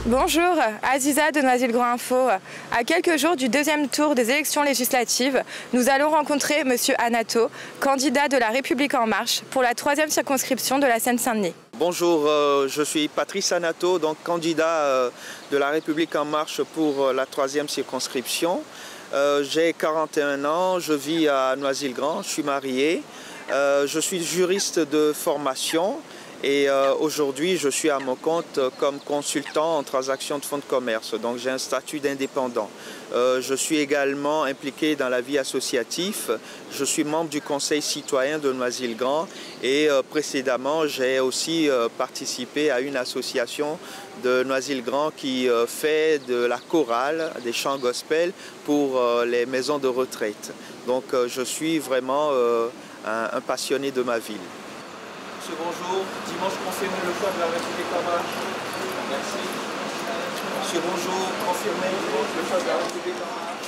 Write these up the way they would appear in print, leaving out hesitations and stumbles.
Bonjour, Aziza de Noisy-le-Grand Info. À quelques jours du deuxième tour des élections législatives, nous allons rencontrer M. Anato, candidat de La République En Marche pour la 3e circonscription de la Seine-Saint-Denis. Bonjour, je suis Patrice Anato, donc candidat de La République En Marche pour la 3e circonscription. J'ai 41 ans, je vis à Noisy-le-Grand, je suis marié, je suis juriste de formation. Et aujourd'hui, je suis à mon compte comme consultant en transactions de fonds de commerce. Donc j'ai un statut d'indépendant. Je suis également impliqué dans la vie associative. Je suis membre du Conseil citoyen de Noisy-le-Grand et précédemment, j'ai aussi participé à une association de Noisy-le-Grand qui fait de la chorale, des chants gospel pour les maisons de retraite. Donc je suis vraiment un passionné de ma ville. Monsieur, bonjour. Dimanche, confirmez le choix de La République En Marche. Merci. Monsieur, bonjour. Confirmez dimanche le choix de La République En Marche.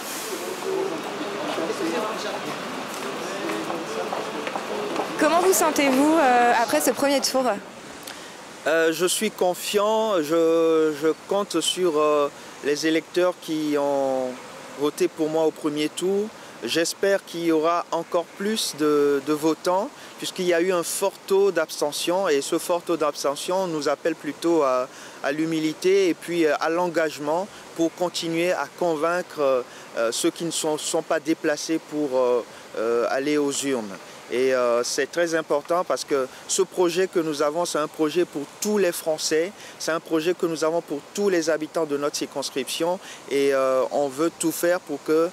Comment vous sentez-vous après ce premier tour? Je suis confiant. Je compte sur les électeurs qui ont voté pour moi au premier tour. J'espère qu'il y aura encore plus de votants puisqu'il y a eu un fort taux d'abstention et ce fort taux d'abstention nous appelle plutôt à l'humilité et puis à l'engagement pour continuer à convaincre ceux qui ne sont pas déplacés pour aller aux urnes. Et c'est très important parce que ce projet que nous avons, c'est un projet pour tous les Français, c'est un projet que nous avons pour tous les habitants de notre circonscription et on veut tout faire pour que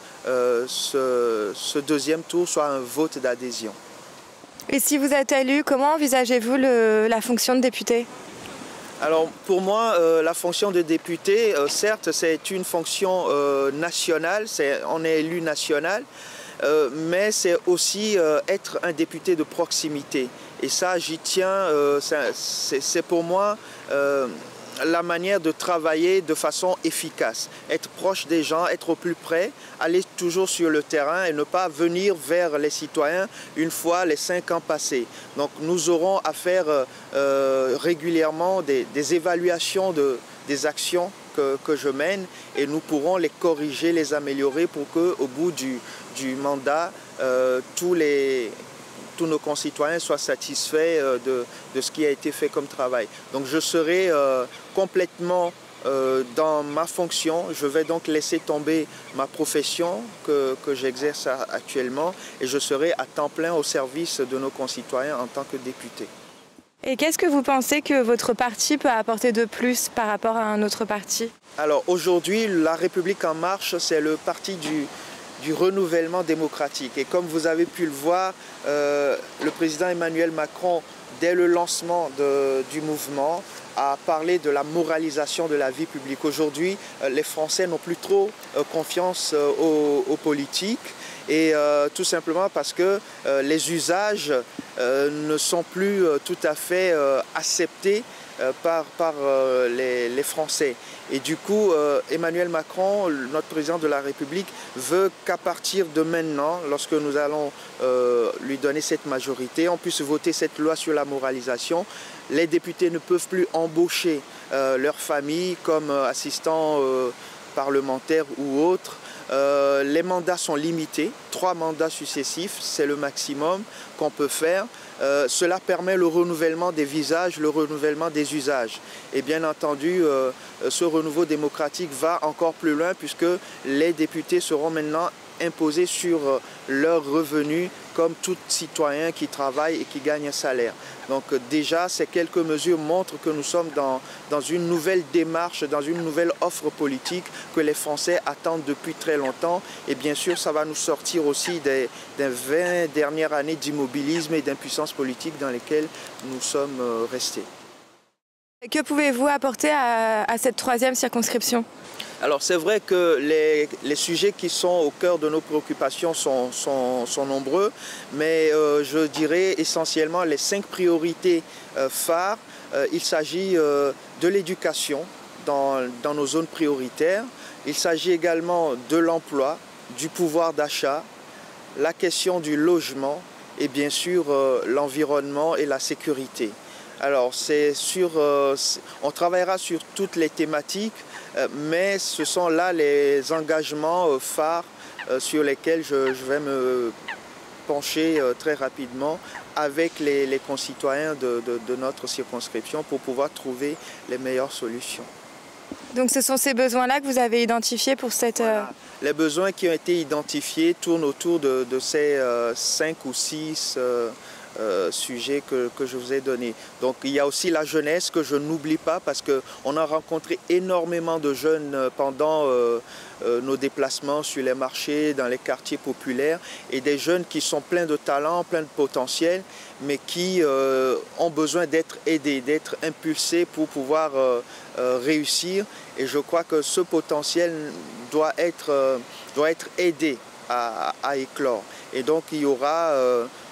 ce deuxième tour soit un vote d'adhésion. Et si vous êtes élu, comment envisagez-vous la fonction de député? Alors pour moi, la fonction de député, certes c'est une fonction nationale, on est élu national, mais c'est aussi être un député de proximité. Et ça, j'y tiens, c'est pour moi la manière de travailler de façon efficace. Être proche des gens, être au plus près, aller toujours sur le terrain et ne pas venir vers les citoyens une fois les 5 ans passés. Donc nous aurons à faire régulièrement des évaluations des actions que je mène et nous pourrons les corriger, les améliorer pour qu'au bout du mandat, tous nos concitoyens soient satisfaits de ce qui a été fait comme travail. Donc je serai complètement dans ma fonction. Je vais donc laisser tomber ma profession que j'exerce actuellement et je serai à temps plein au service de nos concitoyens en tant que député. Et qu'est-ce que vous pensez que votre parti peut apporter de plus par rapport à un autre parti? Alors aujourd'hui, La République En Marche, c'est le parti du renouvellement démocratique. Et comme vous avez pu le voir, le président Emmanuel Macron, dès le lancement du mouvement, a parlé de la moralisation de la vie publique. Aujourd'hui, les Français n'ont plus trop confiance aux politiques et tout simplement parce que les usages ne sont plus tout à fait acceptés par les Français. Et du coup, Emmanuel Macron, notre président de la République, veut qu'à partir de maintenant, lorsque nous allons lui donner cette majorité, on puisse voter cette loi sur la moralisation. Les députés ne peuvent plus embaucher leur famille comme assistants parlementaires ou autres. Les mandats sont limités, 3 mandats successifs, c'est le maximum qu'on peut faire. Cela permet le renouvellement des visages, le renouvellement des usages. Et bien entendu, ce renouveau démocratique va encore plus loin puisque les députés seront maintenant imposés sur leurs revenus comme tout citoyen qui travaille et qui gagne un salaire. Donc déjà, ces quelques mesures montrent que nous sommes dans une nouvelle démarche, dans une nouvelle offre politique que les Français attendent depuis très longtemps. Et bien sûr, ça va nous sortir aussi des 20 dernières années d'immobilisme et d'impuissance politique dans lesquelles nous sommes restés. Que pouvez-vous apporter à cette 3e circonscription? Alors c'est vrai que les sujets qui sont au cœur de nos préoccupations sont nombreux, mais je dirais essentiellement les 5 priorités phares. Il s'agit de l'éducation dans nos zones prioritaires, il s'agit également de l'emploi, du pouvoir d'achat, la question du logement et bien sûr l'environnement et la sécurité. Alors on travaillera sur toutes les thématiques, mais ce sont là les engagements phares sur lesquels je vais me pencher très rapidement avec les concitoyens de notre circonscription pour pouvoir trouver les meilleures solutions. Donc ce sont ces besoins-là que vous avez identifiés pour cette... Voilà. Les besoins qui ont été identifiés tournent autour de ces 5 ou 6 sujets que je vous ai donnés. Donc il y a aussi la jeunesse que je n'oublie pas parce qu'on a rencontré énormément de jeunes pendant nos déplacements sur les marchés, dans les quartiers populaires, et des jeunes qui sont pleins de talent, pleins de potentiel, mais qui ont besoin d'être aidés, d'être impulsés pour pouvoir réussir. Et je crois que ce potentiel doit être aidé à éclore. Et donc il y aura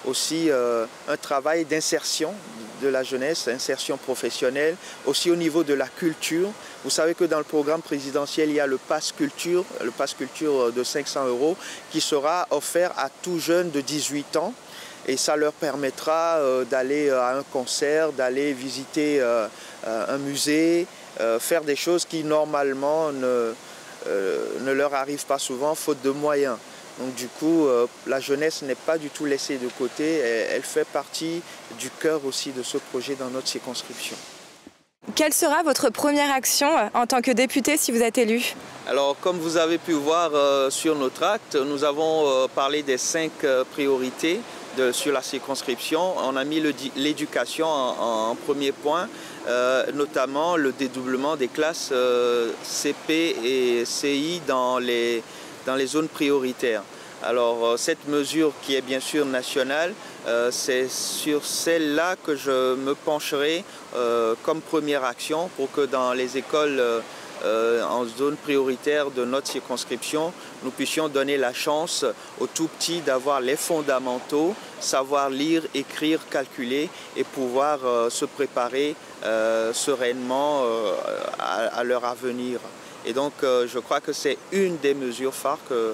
aussi un travail d'insertion de la jeunesse, insertion professionnelle, aussi au niveau de la culture. Vous savez que dans le programme présidentiel, il y a le Pass Culture de 500 € qui sera offert à tout jeune de 18 ans. Et ça leur permettra d'aller à un concert, d'aller visiter un musée, faire des choses qui normalement ne leur arrivent pas souvent, faute de moyens. Donc du coup, la jeunesse n'est pas du tout laissée de côté, elle fait partie du cœur aussi de ce projet dans notre circonscription. Quelle sera votre première action en tant que député si vous êtes élu? Alors comme vous avez pu voir sur notre acte, nous avons parlé des 5 priorités sur la circonscription. On a mis l'éducation en premier point, notamment le dédoublement des classes CP et CI dans les zones prioritaires. Alors cette mesure qui est bien sûr nationale, c'est sur celle-là que je me pencherai comme première action pour que dans les écoles en zone prioritaire de notre circonscription, nous puissions donner la chance aux tout petits d'avoir les fondamentaux, savoir lire, écrire, calculer et pouvoir se préparer sereinement à leur avenir. Et donc je crois que c'est une des mesures phares que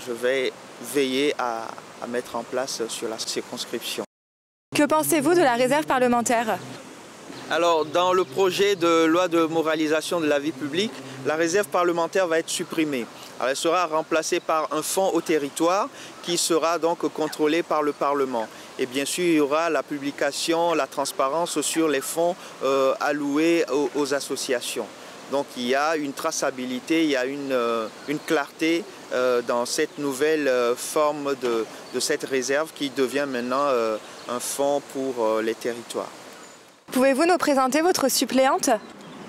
je vais veiller à mettre en place sur la circonscription. Que pensez-vous de la réserve parlementaire ? Alors, dans le projet de loi de moralisation de la vie publique, la réserve parlementaire va être supprimée. Alors, elle sera remplacée par un fonds au territoire qui sera donc contrôlé par le Parlement. Et bien sûr, il y aura la publication, la transparence sur les fonds alloués aux associations. Donc il y a une traçabilité, il y a une clarté dans cette nouvelle forme de cette réserve qui devient maintenant un fonds pour les territoires. Pouvez-vous nous présenter votre suppléante ?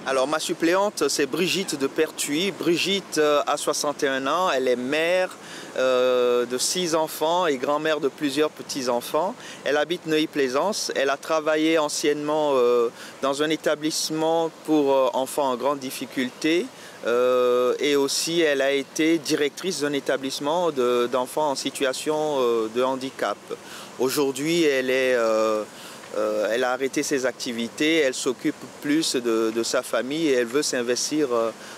Alors ma suppléante, c'est Brigitte de Pertuis. Brigitte a 61 ans, elle est mère de 6 enfants et grand-mère de plusieurs petits-enfants. Elle habite Neuilly-Plaisance. Elle a travaillé anciennement dans un établissement pour enfants en grande difficulté. Et aussi elle a été directrice d'un établissement d'enfants en situation de handicap. Aujourd'hui, elle a arrêté ses activités, elle s'occupe plus de sa famille et elle veut s'investir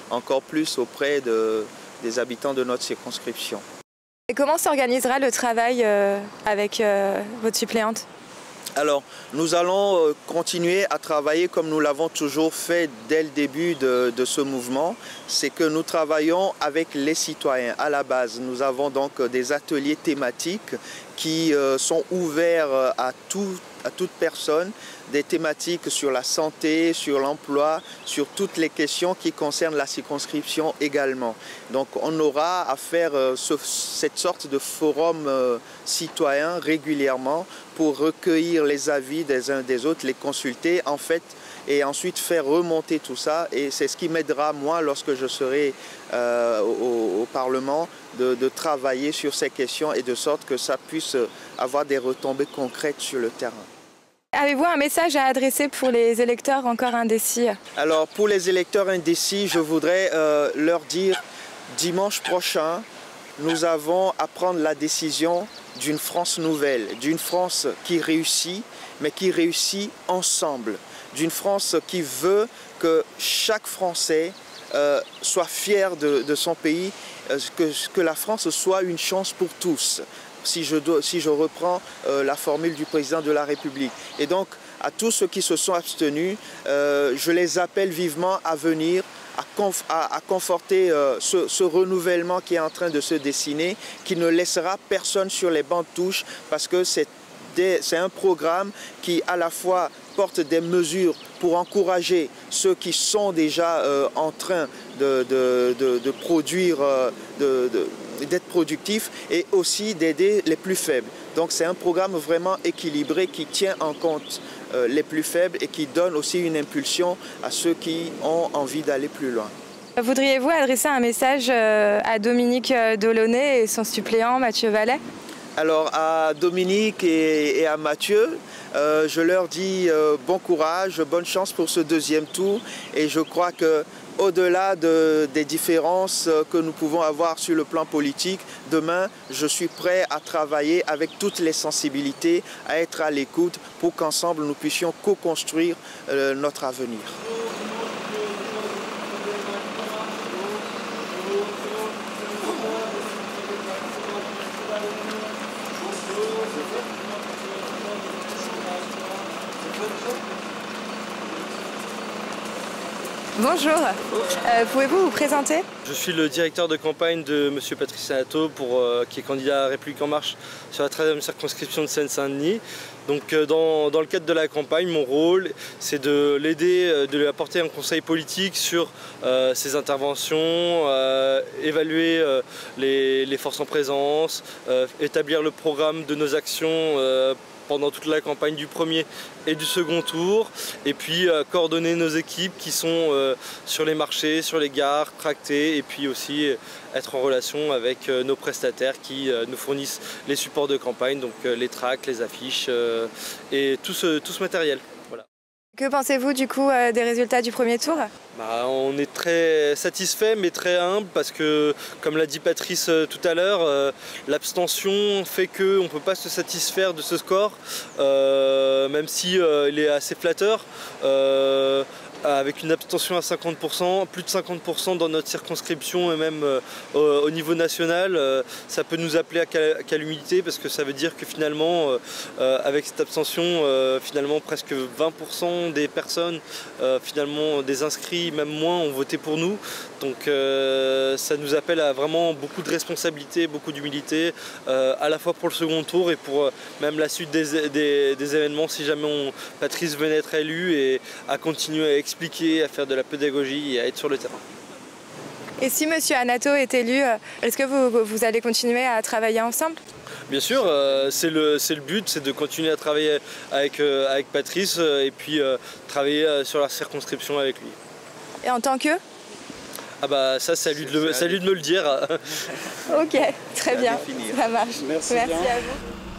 encore plus auprès des habitants de notre circonscription. Et comment s'organisera le travail avec votre suppléante ? Alors, nous allons continuer à travailler comme nous l'avons toujours fait dès le début de ce mouvement. C'est que nous travaillons avec les citoyens à la base. Nous avons donc des ateliers thématiques qui sont ouverts à toute personne, des thématiques sur la santé, sur l'emploi, sur toutes les questions qui concernent la circonscription également. Donc on aura à faire cette sorte de forum citoyen régulièrement pour recueillir les avis des uns des autres, les consulter en fait et ensuite faire remonter tout ça. Et c'est ce qui m'aidera moi lorsque je serai au Parlement de travailler sur ces questions et de sorte que ça puisse avoir des retombées concrètes sur le terrain. Avez-vous un message à adresser pour les électeurs encore indécis? Alors pour les électeurs indécis, je voudrais leur dire dimanche prochain, nous avons à prendre la décision d'une France nouvelle, d'une France qui réussit, mais qui réussit ensemble, d'une France qui veut que chaque Français soit fier de son pays, que la France soit une chance pour tous. si je reprends la formule du président de la République. Et donc, à tous ceux qui se sont abstenus, je les appelle vivement à venir, à conforter ce renouvellement qui est en train de se dessiner, qui ne laissera personne sur les bancs de touche, parce que c'est un programme qui à la fois porte des mesures pour encourager ceux qui sont déjà en train de produire, d'être productifs, et aussi d'aider les plus faibles. Donc c'est un programme vraiment équilibré qui tient en compte les plus faibles et qui donne aussi une impulsion à ceux qui ont envie d'aller plus loin. Voudriez-vous adresser un message à Dominique Delaunay et son suppléant Mathieu Vallet? Alors à Dominique et à Mathieu, je leur dis bon courage, bonne chance pour ce deuxième tour, et je crois que au-delà des différences que nous pouvons avoir sur le plan politique, demain, je suis prêt à travailler avec toutes les sensibilités, à être à l'écoute pour qu'ensemble nous puissions co-construire notre avenir. Bonjour, pouvez-vous vous présenter? Je suis le directeur de campagne de M. Patrice Anato, qui est candidat à La République En Marche sur la 13e circonscription de Seine-Saint-Denis. Donc dans le cadre de la campagne, mon rôle, c'est de l'aider, de lui apporter un conseil politique sur ses interventions, évaluer les forces en présence, établir le programme de nos actions pendant toute la campagne du premier et du second tour, et puis coordonner nos équipes qui sont sur les marchés, sur les gares, tractées, et puis aussi être en relation avec nos prestataires qui nous fournissent les supports de campagne, donc les tracts, les affiches et tout ce matériel. Voilà. Que pensez-vous du coup des résultats du premier tour? On est très satisfait mais très humble parce que, comme l'a dit Patrice tout à l'heure, l'abstention fait qu'on ne peut pas se satisfaire de ce score, même si il est assez flatteur. Avec une abstention à 50%, plus de 50% dans notre circonscription et même au niveau national, ça peut nous appeler à l'humilité, parce que ça veut dire que finalement, avec cette abstention, finalement presque 20% des personnes, finalement des inscrits, même moins, ont voté pour nous. Donc ça nous appelle à vraiment beaucoup de responsabilité, beaucoup d'humilité, à la fois pour le second tour et pour même la suite des événements, si jamais Patrice venait être élu, et à continuer à expliquer, à faire de la pédagogie et à être sur le terrain. Et si M. Anato est élu, est-ce que vous allez continuer à travailler ensemble? Bien sûr, c'est le but, c'est de continuer à travailler avec Patrice et puis travailler sur la circonscription avec lui. Et en tant que? Ah bah ça, c'est à lui de me le dire. Ok, très bien, ça marche. Merci à vous.